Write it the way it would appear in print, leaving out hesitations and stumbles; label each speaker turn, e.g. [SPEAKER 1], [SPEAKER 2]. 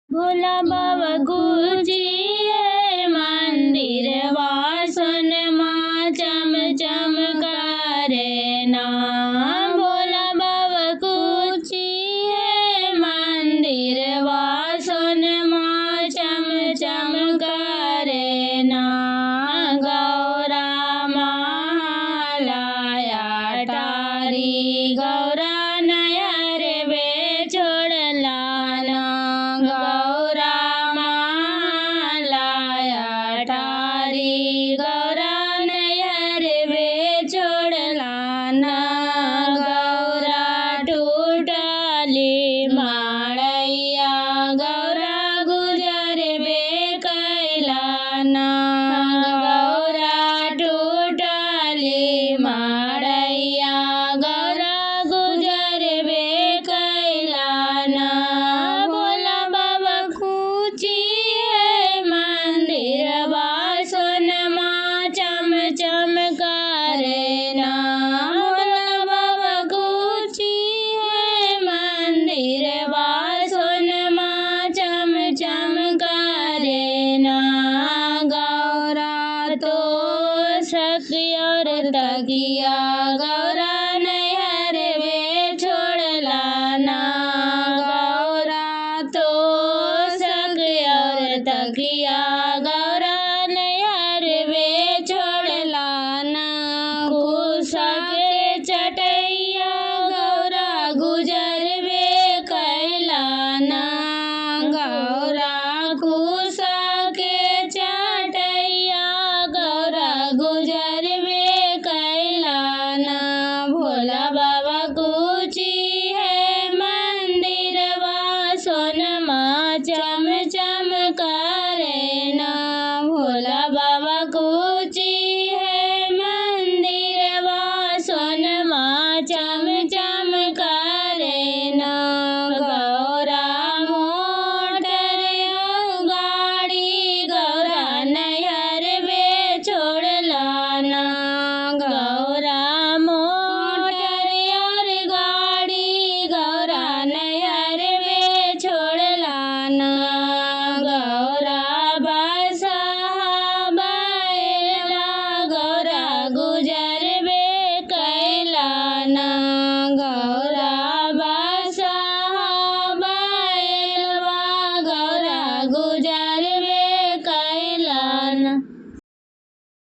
[SPEAKER 1] भोला बाबा गुजिए मंदिर वासन माँ चम चम करे ना। भोला बाबा गुजिए मंदिर वासन माँ चम चम करे ना। गौरा मालाया टारी गौरा नयर वे छोड़ला ना। गौरा मालाया टारी गौरा नयर वे छोड़ला ना। गौरा टूटली माड़ैया गौरा गुजर वे कैला ना। गौरा टूटली माड़ैया गौरा गुजर वे कैला ना। भोला बाबा गुजिए मंदिर वासन माँ चम चम करे ना। भोला बाबा गुजिए मंदिर वासन माँ चम चम करे ना। गौरा तो सखियर तकिया गौरा नैहर वे छोड़ला ना। गौरा तो सखियर तकिया गौरा नैहर वे छोड़ला ना। कुसा के चटैया गौरा गुजर वे कैला ना। गौरा कुसा के चटैया गौरा गुजर वे कैला ना। भोला बाबा गुजिए मंदिर वासन माँ